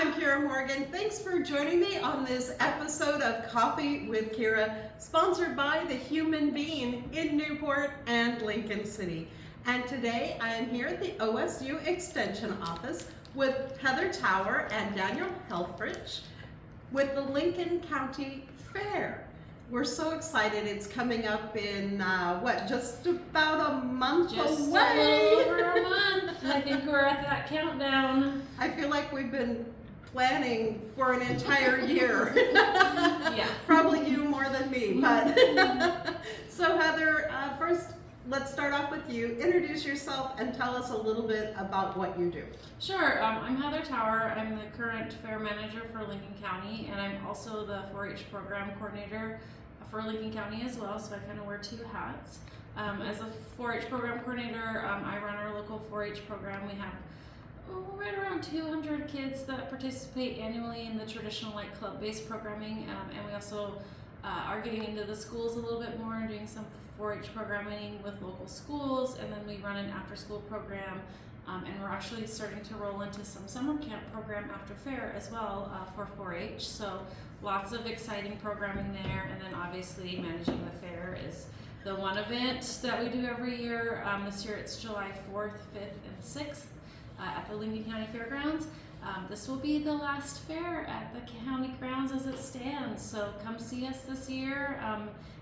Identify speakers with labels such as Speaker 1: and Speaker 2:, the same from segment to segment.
Speaker 1: I'm Kiera Morgan. Thanks for joining me on this episode of Coffee with Kiera, sponsored by the Human Being in Newport and Lincoln City. And today I am here at the OSU Extension Office with Heather Tower and Daniel Helfrich with the Lincoln County Fair. We're so excited. It's coming up in, just about a month away?
Speaker 2: Just a little over a month. I think we're at that countdown.
Speaker 1: I feel like we've been planning for an entire year.
Speaker 2: Yeah.
Speaker 1: Probably you more than me, but. So Heather, first let's start off with you. Introduce yourself and tell us a little bit about what you do.
Speaker 2: Sure. I'm Heather Tower. I'm the current fair manager for Lincoln County, and I'm also the 4-H program coordinator for Lincoln County as well, so I kind of wear two hats. As a 4-H program coordinator, I run our local 4-H program. We have right around 200 kids that participate annually in the traditional club-based programming, and we also are getting into the schools a little bit more and doing some 4-H programming with local schools, and then we run an after-school program, and we're actually starting to roll into some summer camp program after fair as well for 4-H. So lots of exciting programming there, and then obviously managing the fair is the one event that we do every year. This year it's July 4th, 5th, and 6th at the Lincoln County Fairgrounds. This will be the last fair at the county grounds as it stands, so come see us this year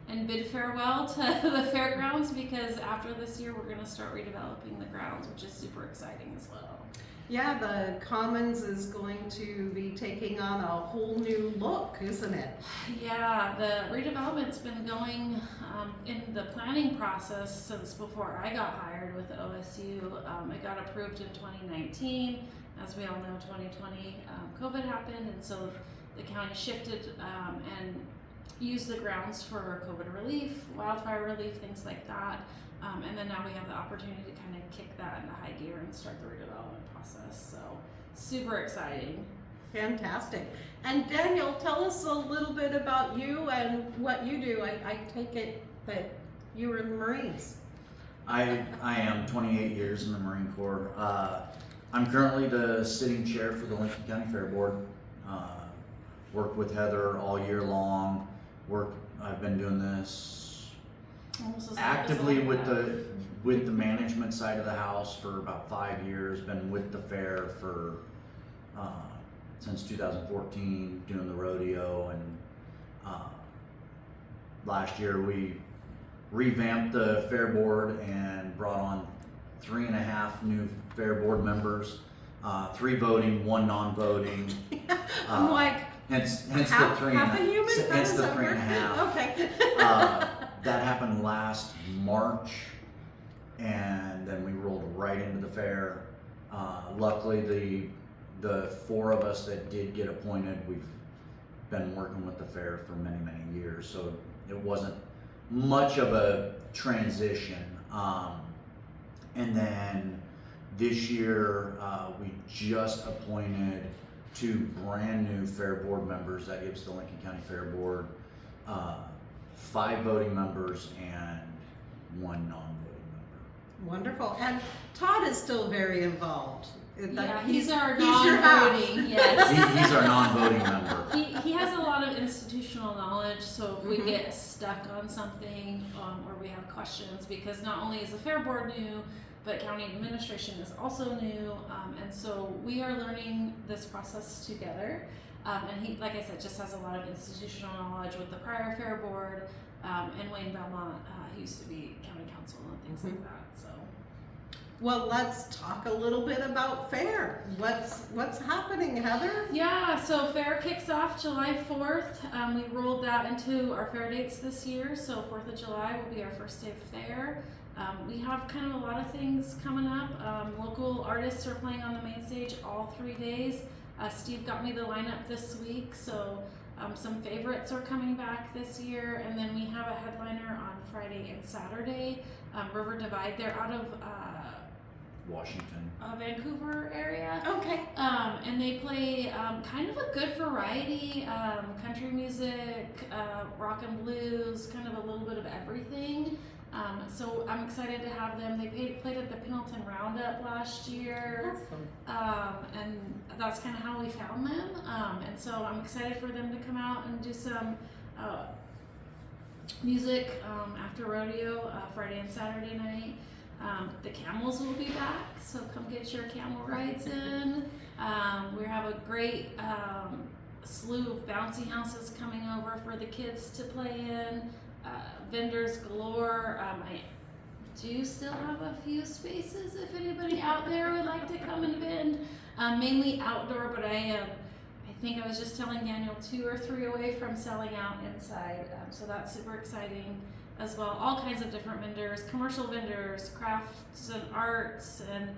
Speaker 2: and bid farewell to the fairgrounds, because after this year we're going to start redeveloping the grounds, which is super exciting as well.
Speaker 1: Yeah, the Commons is going to be taking on a whole new look, isn't it?
Speaker 2: Yeah, the redevelopment's been going in the planning process since before I got hired with OSU. It got approved in 2019. As we all know, 2020 COVID happened, and so the county shifted and used the grounds for COVID relief, wildfire relief, things like that. And then now we have the opportunity to kind of kick that into high gear and start the redevelopment process. So super exciting.
Speaker 1: Fantastic. And Daniel, tell us a little bit about you and what you do. I take it that you were in the Marines.
Speaker 3: I am 28 years in the Marine Corps. I'm currently the sitting chair for the Lincoln County Fair Board. Work with Heather all year long. I've been doing this actively with the management side of the house for about 5 years. Been with the fair for since 2014, doing the rodeo, and last year we revamped the fair board and brought on 3.5 new fair board members, 3 voting, 1 non-voting.
Speaker 1: I'm like,
Speaker 3: hence
Speaker 1: half,
Speaker 3: the 3.5.
Speaker 1: half a human?
Speaker 3: Hence the 3.5.
Speaker 1: Okay.
Speaker 3: That happened last March, and then we rolled right into the fair. Luckily, the 4 of us that did get appointed, we've been working with the fair for many, many years, so it wasn't much of a transition. And then this year, we just appointed 2 brand new fair board members. That gives the Lincoln County Fair Board 5 voting members and 1 non-voting member.
Speaker 1: Wonderful. And Todd is still very involved.
Speaker 2: Yeah, he's our
Speaker 1: your half.
Speaker 2: non-voting. Yes.
Speaker 3: He's our non-voting member.
Speaker 2: He has a lot of institutional knowledge, so if we get stuck on something or we have questions, because not only is the fair board new, but county administration is also new, and so we are learning this process together. And he, like I said, just has a lot of institutional knowledge with the prior fair board, and Wayne Belmont, he used to be county council and things like that. So.
Speaker 1: Well, let's talk a little bit about fair. What's happening, Heather?
Speaker 2: Yeah, so fair kicks off July 4th. We rolled that into our fair dates this year, so 4th of July will be our first day of fair. We have kind of a lot of things coming up. Local artists are playing on the main stage all 3 days. Steve got me the lineup this week, so some favorites are coming back this year, and then we have a headliner on Friday and Saturday. River Divide, they're out of
Speaker 3: Washington.
Speaker 2: Vancouver area.
Speaker 1: Okay.
Speaker 2: And they play kind of a good variety, country music, rock and blues, kind of a little bit of everything. So I'm excited to have them. They played at the Pendleton Roundup last year.
Speaker 1: Awesome.
Speaker 2: And that's kind of how we found them. And so I'm excited for them to come out and do some music after rodeo, Friday and Saturday night. The camels will be back, so come get your camel rides in. We have a great slew of bouncy houses coming over for the kids to play in. Vendors galore. I do still have a few spaces if anybody out there would like to come and vend. Mainly outdoor, but I think I was just telling Daniel 2 or 3 away from selling out inside. So that's super exciting as well. All kinds of different vendors, commercial vendors, crafts and arts, and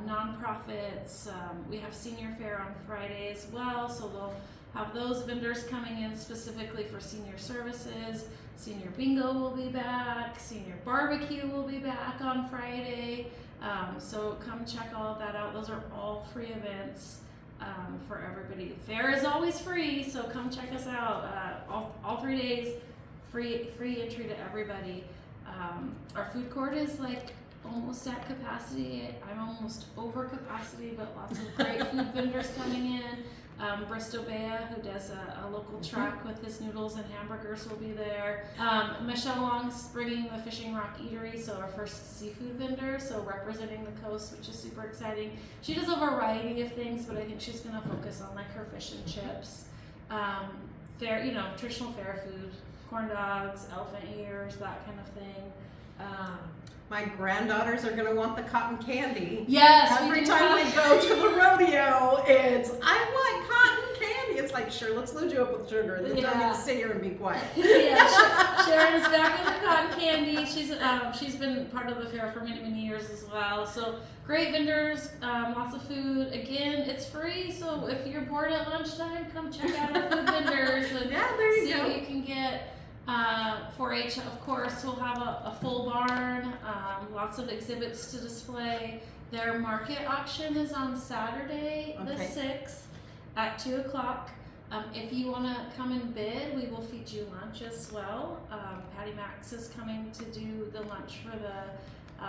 Speaker 2: nonprofits. We have senior fair on Friday as well, so they'll have those vendors coming in specifically for senior services. Senior bingo will be back. Senior barbecue will be back on Friday. So come check all of that out. Those are all free events for everybody. The fair is always free, so come check us out. All 3 days, free entry to everybody. Our food court is like almost at capacity. I'm almost over capacity, but lots of great food vendors coming in. Bristow Bea, who does a local track with his noodles and hamburgers, will be there. Michelle Long's bringing the Fishing Rock Eatery, so our first seafood vendor, so representing the coast, which is super exciting. She does a variety of things, but I think she's going to focus on like her fish and chips. Fair, traditional fair food, corn dogs, elephant ears, that kind of thing.
Speaker 1: My granddaughters are going to want the cotton candy.
Speaker 2: Yes.
Speaker 1: Every time we go to the rodeo, it's, I want cotton candy. It's like, sure, let's load you up with sugar and then tell you to sit here and be quiet.
Speaker 2: Yeah, Sharon is back with her cotton candy. She's been part of the fair for many, many years as well. So great vendors, lots of food. Again, it's free, so if you're bored at lunchtime, come check out our food vendors and
Speaker 1: there you
Speaker 2: see
Speaker 1: go.
Speaker 2: what you can get. 4-H, of course, will have a full barn, lots of exhibits to display. Their market auction is on Saturday, the 6th at 2 o'clock. If you want to come and bid, we will feed you lunch as well. Patty Max is coming to do the lunch for the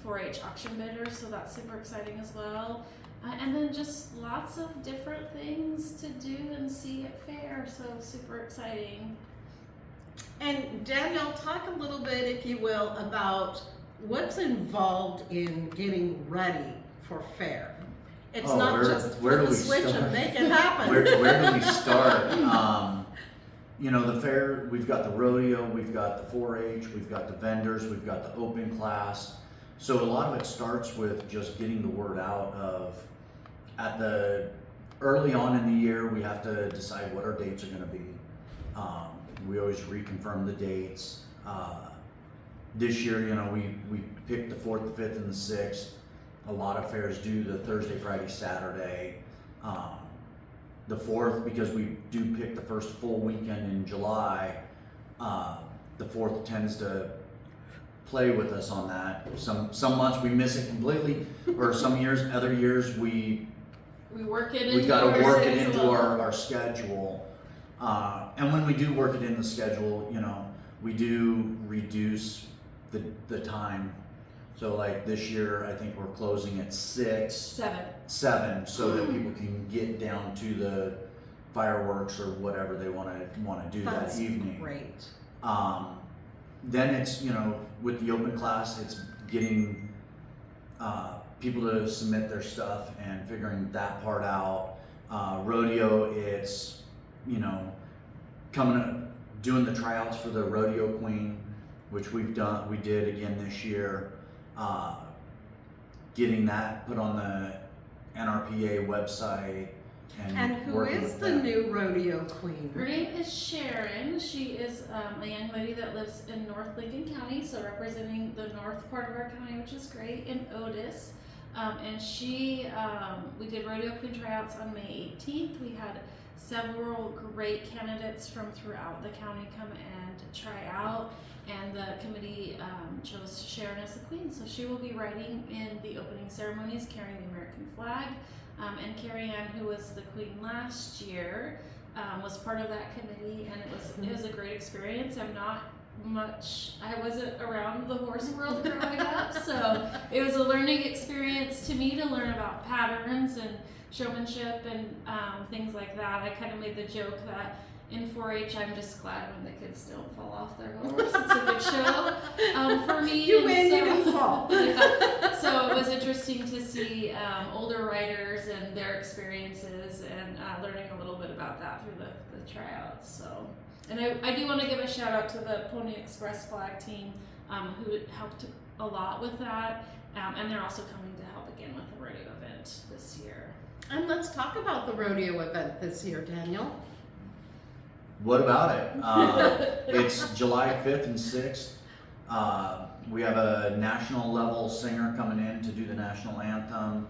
Speaker 2: 4-H auction bidders, so that's super exciting as well. And then just lots of different things to do and see at fair, so super exciting.
Speaker 1: And Danielle, talk a little bit, if you will, about what's involved in getting ready for fair. It's not just flip the switch and make it happen.
Speaker 3: Where do we start? The fair, we've got the rodeo, we've got the 4-H, we've got the vendors, we've got the open class. So a lot of it starts with just getting the word out of, early on in the year, we have to decide what our dates are gonna be. We always reconfirm the dates. This year, we picked the 4th, the 5th, and the 6th. A lot of fairs do the Thursday, Friday, Saturday. The 4th, because we do pick the first full weekend in July, the 4th tends to play with us on that. Some months we miss it completely, or some years, other years we
Speaker 2: work it into
Speaker 3: we got to work it into our schedule. And when we do work it in the schedule, we do reduce the time. So like this year, I think we're closing at 7, so that people can get down to the fireworks or whatever they want to do that evening.
Speaker 1: Great.
Speaker 3: Then it's, with the open class, it's getting people to submit their stuff and figuring that part out. Rodeo, it's, doing the tryouts for the rodeo queen, which we did again this year. Getting that put on the NRPA website
Speaker 1: And who is the new rodeo queen?
Speaker 2: Her name is Sharon. She is a young lady that lives in North Lincoln County, so representing the north part of our county, which is great, in Otis. And we did rodeo queen tryouts on May 18th. We had several great candidates from throughout the county come and try out, and the committee chose Sharon as the queen. So she will be riding in the opening ceremonies carrying the American flag. And Carrie Ann, who was the queen last year, was part of that committee, and it was a great experience. I'm not I wasn't around the horse world growing up, so it was a learning experience to me to learn about patterns and showmanship and things like that. I kind of made the joke that in 4-H, I'm just glad when the kids don't fall off their horse. It's a good show for me.
Speaker 1: You win, you don't fall.
Speaker 2: Yeah. So it was interesting to see older riders and their experiences and learning a little bit about that through the tryouts. So, and I do want to give a shout out to the Pony Express flag team who helped a lot with that, and they're also coming to help again with the rodeo event this year.
Speaker 1: And let's talk about the rodeo event this year, Daniel.
Speaker 3: What about it? It's July 5th and 6th. We have a national level singer coming in to do the national anthem.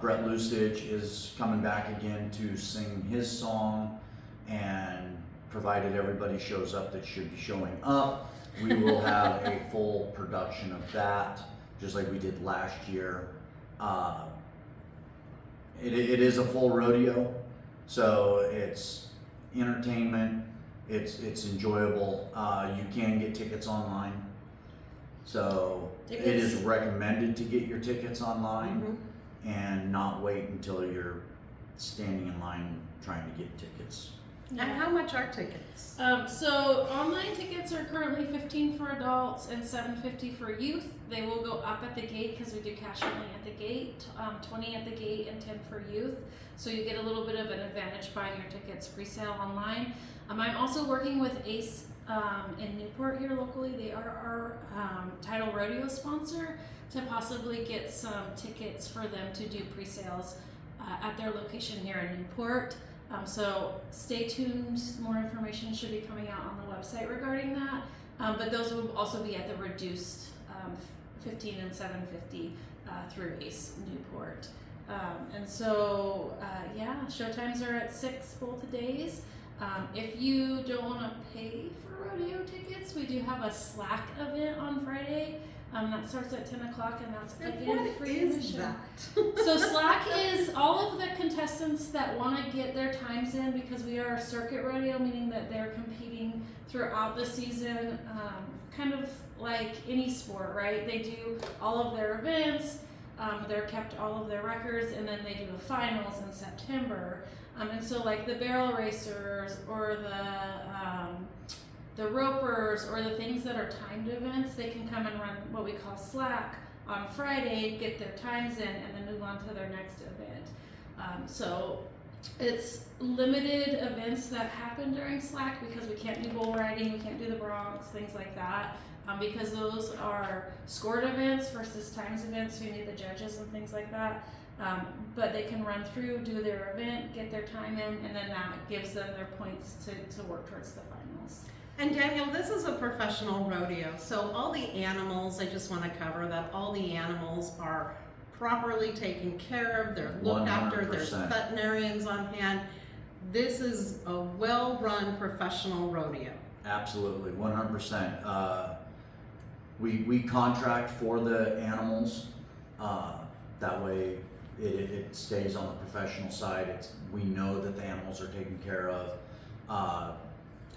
Speaker 3: Brett Lustig is coming back again to sing his song, and provided everybody shows up that should be showing up, we will have a full production of that, just like we did last year. It is a full rodeo, so it's entertainment, it's enjoyable. You can get tickets online, so it is recommended to get your tickets online and not wait until you're standing in line trying to get tickets.
Speaker 1: And how much are tickets?
Speaker 2: So online tickets are currently $15 for adults and $7.50 for youth. They will go up at the gate because we do cash only at the gate, $20 at the gate and $10 for youth. So you get a little bit of an advantage buying your tickets pre-sale online. I'm also working with Ace in Newport here locally. They are our title rodeo sponsor to possibly get some tickets for them to do pre-sales at their location here in Newport. So stay tuned, more information should be coming out on the website regarding that, but those will also be at the reduced $15 and $7.50 through Ace Newport. And so show times are at 6 both days. If you don't want to pay for rodeo tickets, we do have a Slack event on Friday. That starts at 10 o'clock, and that's again free admission. So Slack is all of the contestants that want to get their times in, because we are a circuit rodeo, meaning that they're competing throughout the season, kind of like any sport, right? They do all of their events, they're kept all of their records, and then they do the finals in September. And so like the barrel racers or the ropers or the things that are timed events, they can come and run what we call Slack on Friday, get their times in, and then move on to their next event. So it's limited events that happen during Slack, because we can't do bull riding, we can't do the broncs, things like that, because those are scored events versus times events, so you need the judges and things like that. But they can run through, do their event, get their time in, and then that gives them their points to work towards the finals.
Speaker 1: And Daniel, this is a professional rodeo, so all the animals, I just want to cover that all the animals are properly taken care of, they're looked after, there's veterinarians on hand. This is a well-run professional rodeo.
Speaker 3: Absolutely, 100%. We contract for the animals, that way it stays on the professional side. We know that the animals are taken care of.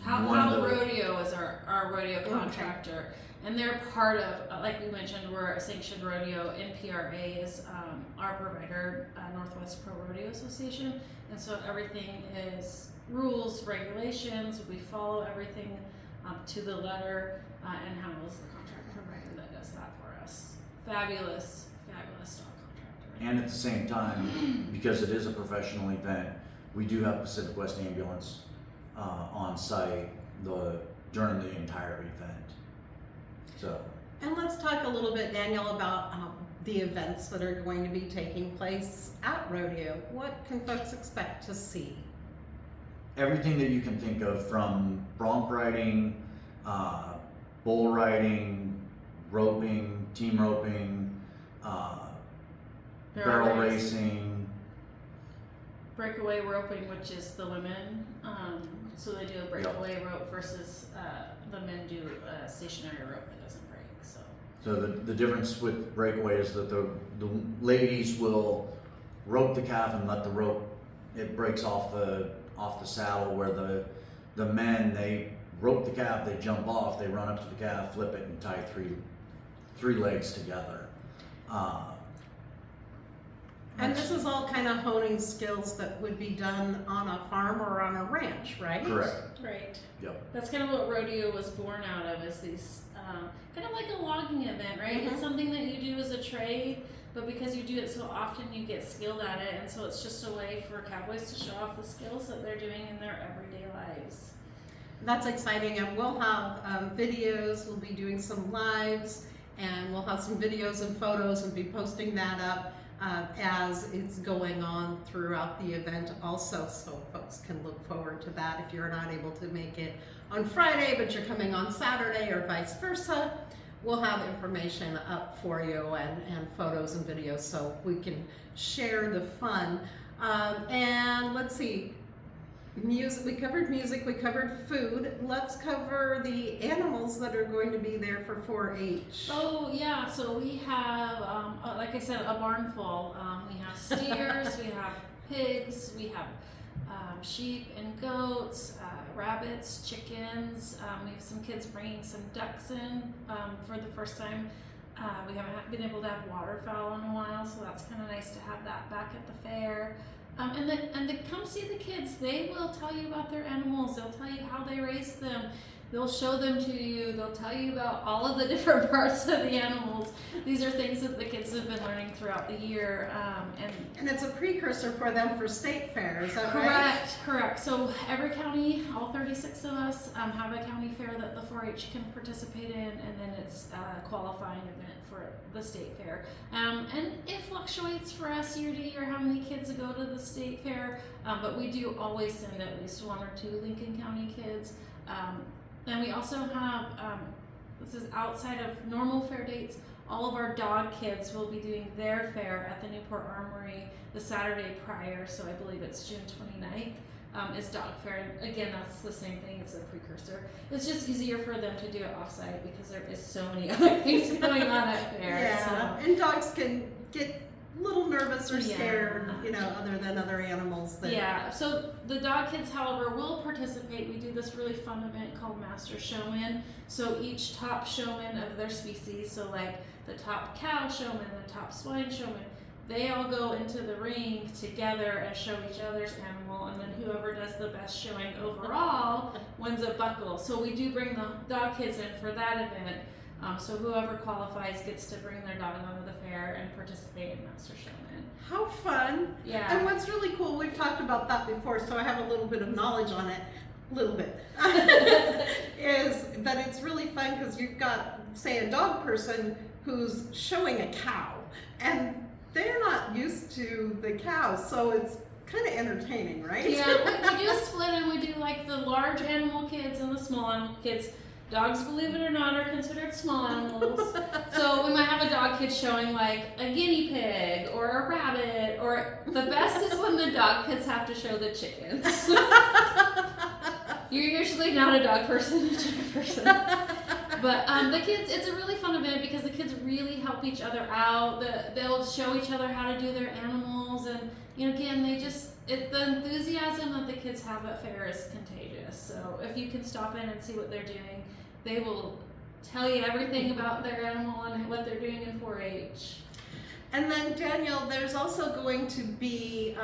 Speaker 2: How Rodeo is our rodeo contractor, and they're part of, like we mentioned, we're a sanctioned rodeo. NPRA is our provider, Northwest Pro Rodeo Association, and so everything is rules, regulations. We follow everything to the letter, and Hal is the contract provider that does that for us. Fabulous dog contractor.
Speaker 3: And at the same time, because it is a professional event, we do have Pacific West Ambulance on site during the entire event. So.
Speaker 1: And let's talk a little bit, Daniel, about the events that are going to be taking place at rodeo. What can folks expect to see?
Speaker 3: Everything that you can think of, from bronc riding, bull riding, roping, team roping, barrel racing,
Speaker 2: breakaway roping, which is the women. So they do a breakaway rope versus the men do a stationary rope that doesn't break. So
Speaker 3: the difference with breakaway is that the ladies will rope the calf and let the rope, it breaks off the saddle, where the men, rope the calf, they jump off, they run up to the calf, flip it, and tie three legs together.
Speaker 1: And this is all kind of honing skills that would be done on a farm or on a ranch, right?
Speaker 3: Correct.
Speaker 2: Right.
Speaker 3: Yep.
Speaker 2: That's kind of what rodeo was born out of, is these kind of like a logging event, right?
Speaker 1: Mhm.
Speaker 2: It's something that you do as a trade, but because you do it so often, you get skilled at it, and so it's just a way for cowboys to show off the skills that they're doing in their everyday lives.
Speaker 1: That's exciting, and we'll have videos, we'll be doing some lives, and we'll have some videos and photos and be posting that up as it's going on throughout the event also, so folks can look forward to that if you're not able to make it on Friday, but you're coming on Saturday or vice versa. We'll have information up for you and photos and videos so we can share the fun. And let's see, music, we covered food. Let's cover the animals that are going to be there for 4-H.
Speaker 2: Oh yeah, so we have, like I said, a barn full. We have steers, we have pigs, we have sheep and goats, rabbits, chickens. We have some kids bringing some ducks in for the first time. We haven't been able to have waterfowl in a while, so that's kind of nice to have that back at the fair. And come see the kids. They will tell you about their animals. They'll tell you how they raised them. They'll show them to you. They'll tell you about all of the different parts of the animals. These are things that the kids have been learning throughout the year.
Speaker 1: And it's a precursor for them for state fair, is that right?
Speaker 2: Correct. So every county, all 36 of us, have a county fair that the 4-H can participate in, and then it's a qualifying event for the state fair. And it fluctuates for us year to year how many kids go to the state fair, but we do always send at least 1 or 2 Lincoln County kids. And we also have, this is outside of normal fair dates, all of our dog kids will be doing their fair at the Newport Armory the Saturday prior, so I believe it's June 29th, is dog fair. And again, that's the same thing, it's a precursor. It's just easier for them to do it offsite because there is so many other things going on at fair.
Speaker 1: Yeah,
Speaker 2: So.
Speaker 1: and dogs can get a little nervous or scared, you know, other than other animals.
Speaker 2: Yeah, so the dog kids, however, will participate. We do this really fun event called Master Showman. So each top showman of their species, so like the top cow showman, the top swine showman, they all go into the ring together and show each other's animal, and then whoever does the best showing overall wins a buckle. So we do bring the dog kids in for that event. So whoever qualifies gets to bring their dog onto the fair and participate in Master Showman.
Speaker 1: How fun.
Speaker 2: Yeah.
Speaker 1: And what's really cool, we've talked about that before, so I have a little bit of knowledge on it, a little bit, is that it's really fun because you've got, say, a dog person who's showing a cow, and they're not used to the cows, so it's kind of entertaining, right?
Speaker 2: Yeah, we do split, and we do like the large animal kids and the small animal kids. Dogs, believe it or not, are considered small animals. So we might have a dog kid showing like a guinea pig or a rabbit, or the best is when the dog kids have to show the chickens. You're usually not a dog person, a chicken person. But the kids, it's a really fun event because the kids really help each other out. They'll show each other how to do their animals, and you know, again, the enthusiasm that the kids have at fair is contagious. So if you can stop in and see what they're doing, they will tell you everything about their animal and what they're doing in 4-H.
Speaker 1: And then Daniel, there's also going to be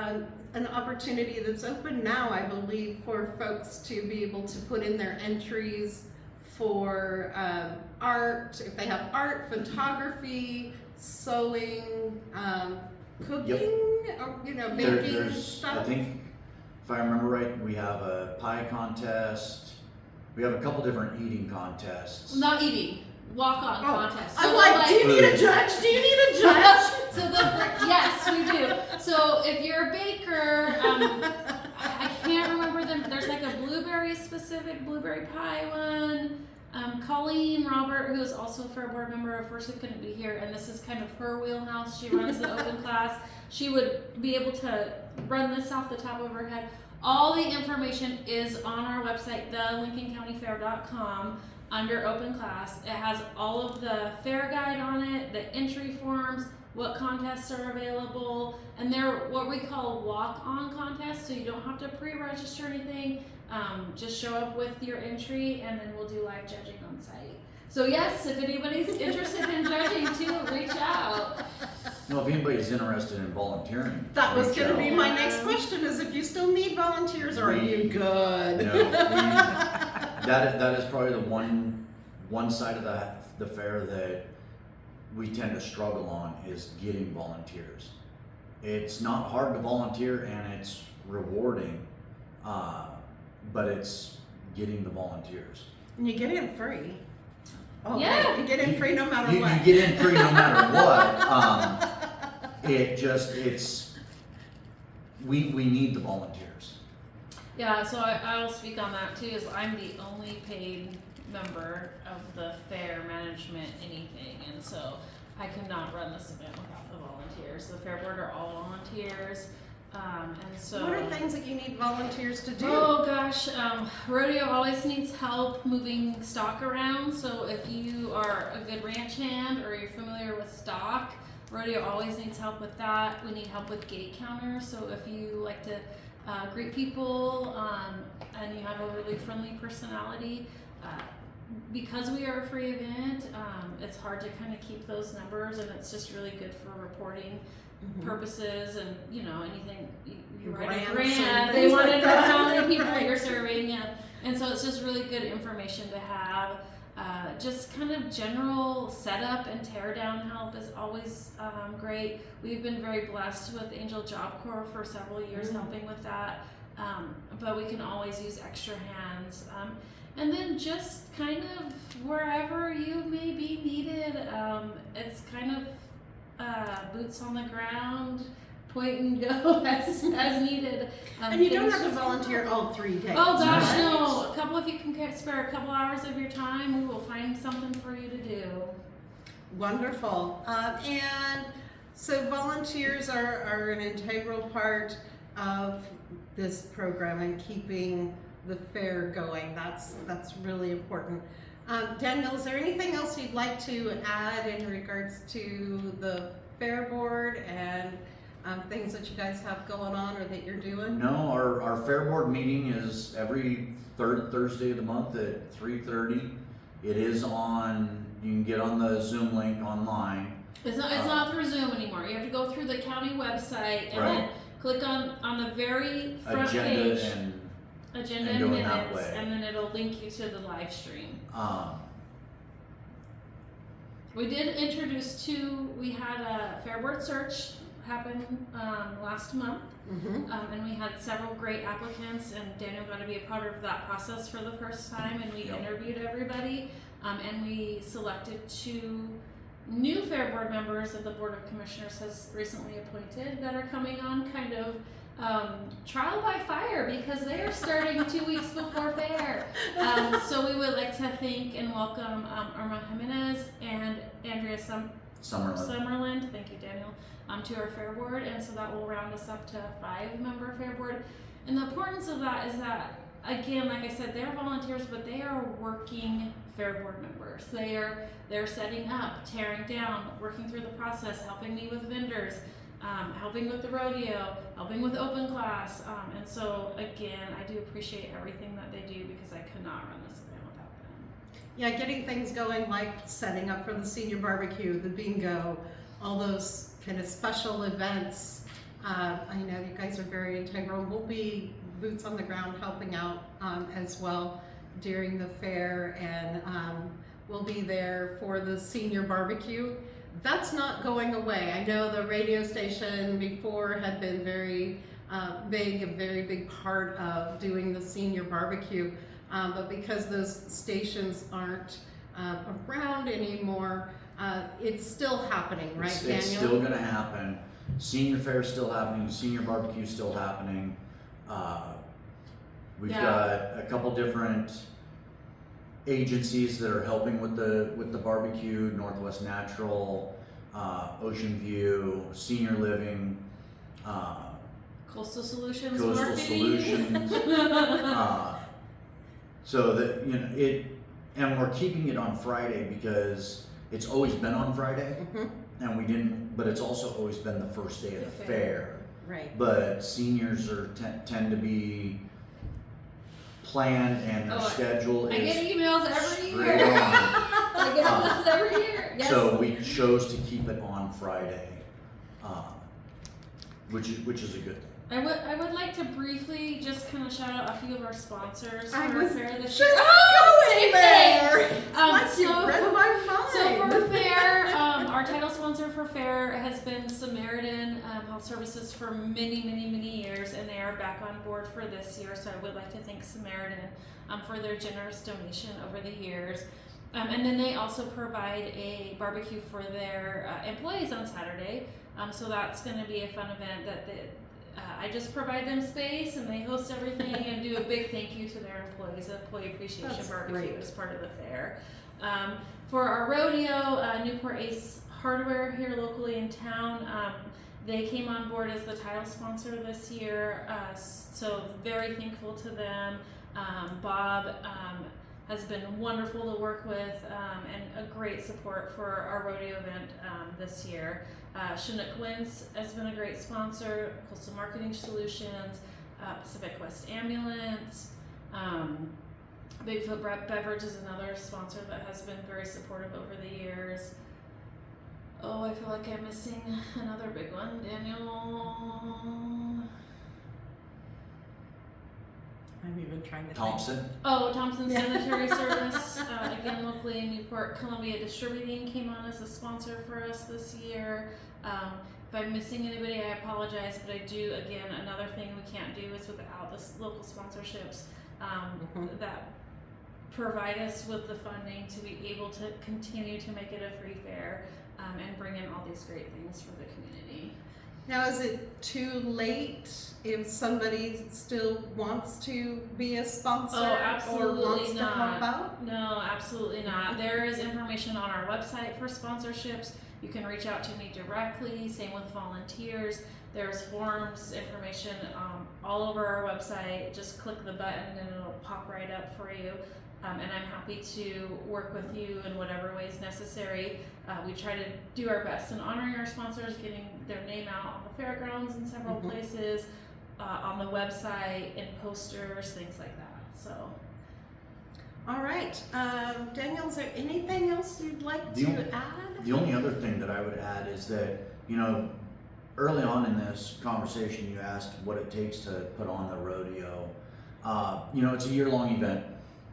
Speaker 1: an opportunity that's open now, I believe, for folks to be able to put in their entries for art, if they have art, photography, sewing, cooking, or you know, baking stuff.
Speaker 3: I think, if I remember right, we have a pie contest. We have a couple different eating contests.
Speaker 2: Not eating, walk-on contest.
Speaker 1: So I'm like, do you need a judge? Do you need a judge?
Speaker 2: Yes, we do. So if you're a baker, I can't remember them. There's like a blueberry-specific blueberry pie one. Colleen Robert, who is also a fair board member, of course, who couldn't be here, and this is kind of her wheelhouse. She runs the open class. She would be able to run this off the top of her head. All the information is on our website, thelincolncountyfair.com. under open class. It has all of the fair guide on it, the entry forms, what contests are available, and they're what we call walk-on contests, so you don't have to pre-register anything. Just show up with your entry, and then we'll do live judging on site. So yes, if anybody's interested in judging too, reach out.
Speaker 3: No, if anybody's interested in volunteering.
Speaker 1: That was
Speaker 3: reach
Speaker 1: going to be
Speaker 3: out.
Speaker 1: my next question: is if you still need volunteers, or are you good?
Speaker 3: No, that is probably the one side of the fair that we tend to struggle on is getting volunteers. It's not hard to volunteer and it's rewarding, but it's getting the volunteers.
Speaker 1: And you get in free. Oh,
Speaker 2: Yeah.
Speaker 1: right. You get in free no matter what.
Speaker 3: You get in free no matter what. We need the volunteers.
Speaker 2: Yeah, so I'll speak on that too, is I'm the only paid member of the fair management anything, and so I could not run this event without the volunteers. The fair board are all volunteers, and so.
Speaker 1: What are things that you need volunteers to do?
Speaker 2: Oh gosh, rodeo always needs help moving stock around, so if you are a good ranch hand or you're familiar with stock, rodeo always needs help with that. We need help with gate counters, so if you like to greet people and you have a really friendly personality, because we are a free event, it's hard to kind of keep those numbers, and it's just really good for reporting purposes, and anything you write a
Speaker 1: Grants and
Speaker 2: grant, they
Speaker 1: things
Speaker 2: want to
Speaker 1: like
Speaker 2: know
Speaker 1: that.
Speaker 2: how many people
Speaker 1: Right.
Speaker 2: you're serving, and so it's just really good information to have. Just kind of general setup and tear down help is always great. We've been very blessed with Angel Job Corps for several years helping with that, but we can always use extra hands. And then just kind of wherever you may be needed, it's kind of boots on the ground, point and go as needed.
Speaker 1: And you don't
Speaker 2: things
Speaker 1: have to
Speaker 2: just-
Speaker 1: volunteer all 3 days.
Speaker 2: Oh gosh,
Speaker 1: right?
Speaker 2: no. A couple, if you can spare a couple hours of your time, we will find something for you to do.
Speaker 1: Wonderful. And so volunteers are an integral part of this program and keeping the fair going. That's really important. Daniel, is there anything else you'd like to add in regards to the fair board and things that you guys have going on or that you're doing?
Speaker 3: No, our fair board meeting is every third Thursday of the month at 3:30. It is on, you can get on the Zoom link online.
Speaker 2: It's not through Zoom anymore. You have to go through the county website and
Speaker 3: Right.
Speaker 2: then click on the very front
Speaker 3: Agenda
Speaker 2: page,
Speaker 3: and
Speaker 2: agenda
Speaker 3: and
Speaker 2: and
Speaker 3: go in that
Speaker 2: minutes,
Speaker 3: way.
Speaker 2: and then it'll link you to the live stream. We did introduce we had a fair board search happen last month. And we had several great applicants, and Daniel got to be a part of that process for the first time, and we
Speaker 3: Yep.
Speaker 2: interviewed everybody, and we selected 2 new fair board members that the Board of Commissioners has recently appointed that are coming on kind of trial by fire because they are starting 2 weeks before fair. So we would like to thank and welcome Irma Jimenez and Andrea Summerland. Thank you, Daniel. To our fair board, and so that will round us up to a 5-member fair board. And the importance of that is that, again, like I said, they're volunteers, but they are working fair board members. They're setting up, tearing down, working through the process, helping me with vendors, helping with the rodeo, helping with open class. And so again, I do appreciate everything that they do because I could not run this event without them.
Speaker 1: Yeah, getting things going like setting up for the senior barbecue, the bingo, all those kind of special events. I know you guys are very integral. We'll be boots on the ground helping out as well during the fair, and we'll be there for the senior barbecue. That's not going away. I know the radio station before had been very a very big part of doing the senior barbecue, but because those stations aren't around anymore, it's still happening, right, Daniel?
Speaker 3: It's still gonna happen. Senior fair is still happening, senior barbecue is still happening. We've got a couple different agencies that are helping with the barbecue, Northwest Natural, Ocean View, Senior Living,
Speaker 2: Coastal Solutions.
Speaker 3: Coastal
Speaker 2: Marketing.
Speaker 3: Solutions. So that and we're keeping it on Friday because it's always been on Friday, and we didn't. But it's also always been the first day of the fair.
Speaker 1: Right.
Speaker 3: But seniors are tend to be planned, and their schedule
Speaker 2: I
Speaker 3: is
Speaker 2: get emails every
Speaker 3: straight
Speaker 2: year.
Speaker 3: on.
Speaker 2: I get emails every year. Yes.
Speaker 3: So we chose to keep it on Friday, which is a good thing.
Speaker 2: I would like to briefly just kind of shout out a few of our sponsors for
Speaker 1: I
Speaker 2: our
Speaker 1: was
Speaker 2: fair this
Speaker 1: just
Speaker 2: year.
Speaker 1: going there. Like you
Speaker 2: So-
Speaker 1: read my mind.
Speaker 2: So for fair, our title sponsor for fair has been Samaritan Health Services for many years, and they are back on board for this year. So I would like to thank Samaritan for their generous donation over the years. And then they also provide a barbecue for their employees on Saturday. So that's going to be a fun event that I just provide them space, and they host everything and do a big thank you to their employees. Employee Appreciation
Speaker 1: That's
Speaker 2: Barbecue
Speaker 1: great.
Speaker 2: is part of the fair. For our rodeo, Newport Ace Hardware here locally in town, they came on board as the title sponsor this year, so very thankful to them. Bob has been wonderful to work with, and a great support for our rodeo event this year. Chinook Winds has been a great sponsor, Coastal Marketing Solutions, Pacific West Ambulance, Bigfoot Beverage is another sponsor that has been very supportive over the years. Oh, I feel like I'm missing another big one. Daniel.
Speaker 1: I'm even trying to
Speaker 3: Thompson.
Speaker 2: Oh, Thompson Sanitary Service, again locally in Newport. Columbia Distributing came on as a sponsor for us this year. If I'm missing anybody, I apologize, but I do, again, another thing we can't do is without the local sponsorships that provide us with the funding to be able to continue to make it a free fair and bring in all these great things for the community.
Speaker 1: Now, is it too late if somebody still wants to be a sponsor
Speaker 2: Oh,
Speaker 1: or
Speaker 2: absolutely
Speaker 1: wants to
Speaker 2: not.
Speaker 1: help out?
Speaker 2: No, absolutely not. There is information on our website for sponsorships. You can reach out to me directly. Same with volunteers. There's forms, information all over our website. Just click the button and it'll pop right up for you. And I'm happy to work with you in whatever ways necessary. We try to do our best in honoring our sponsors, getting their name out on the fairgrounds in several places, on the website, in posters, things like that. So.
Speaker 1: All right. Daniel, is there anything else you'd like to add?
Speaker 3: The only other thing that I would add is that, early on in this conversation, you asked what it takes to put on the rodeo. It's a year-long event.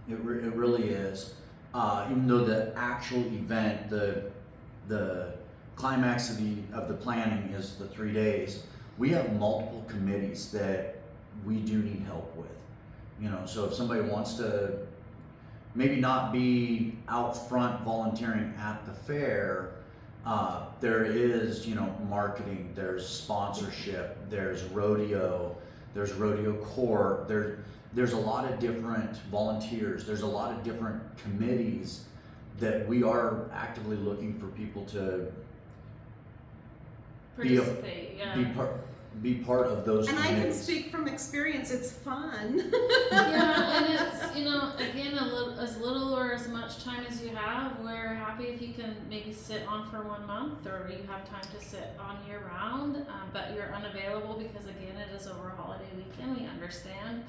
Speaker 3: It really is. Even though the actual event, the climax of the planning is the 3 days, we have multiple committees that we do need help with. So if somebody wants to maybe not be out front volunteering at the fair, there is, marketing, there's sponsorship, there's rodeo court, there's a lot of different volunteers, there's a lot of different committees that we are actively looking for people to
Speaker 2: Participate,
Speaker 3: be part of those
Speaker 1: And
Speaker 3: committees.
Speaker 1: I can speak from experience, it's fun.
Speaker 2: Yeah, and it's, again, as little or as much time as you have, we're happy if you can maybe sit on for 1 month, or you have time to sit on year round, but you're unavailable because, again, it is over holiday weekend, we understand.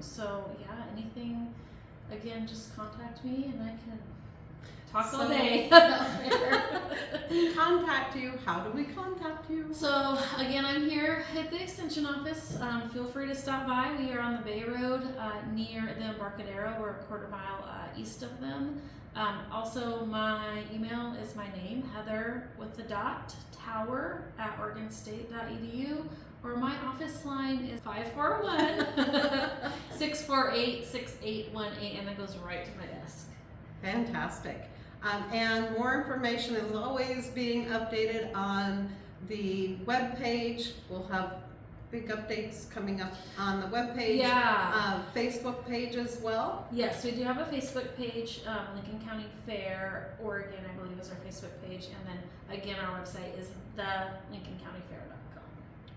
Speaker 2: So yeah, anything, again, just contact me and I can talk all day.
Speaker 1: Contact you. How do we contact you?
Speaker 2: So again, I'm here at the extension office. Feel free to stop by. We are on the Bay Road near the Embarcadero. We're a quarter mile east of them. Also, my email is my name, Heather with the dot, Tower at OregonState.edu. Or my office line is 541-648-6818, and it goes right to my desk.
Speaker 1: Fantastic. And more information is always being updated on the webpage. We'll have big updates coming up on the webpage.
Speaker 2: Yeah.
Speaker 1: Facebook page as well.
Speaker 2: Yes, we do have a Facebook page, Lincoln County Fair, Oregon, I believe is our Facebook page. And then again, our website is thelincolncountyfair.com.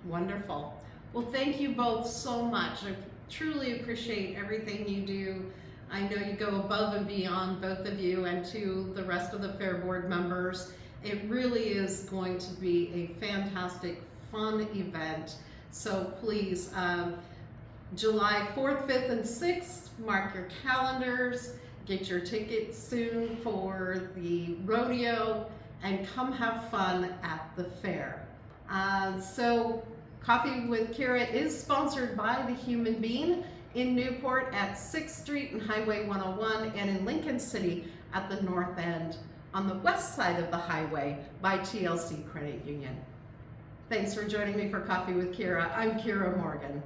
Speaker 1: Wonderful. Well, thank you both so much. I truly appreciate everything you do I know you go above and beyond, both of you, and to the rest of the Fair Board members. It really is going to be a fantastic, fun event. So please, July 4th, 5th, and 6th, mark your calendars, get your tickets soon for the rodeo, and come have fun at the fair. So Coffee with Kiera is sponsored by The Human Bean in Newport at 6th Street and Highway 101, and in Lincoln City at the north end on the west side of the highway by TLC Credit Union. Thanks for joining me for Coffee with Kiera. I'm Kiera Morgan.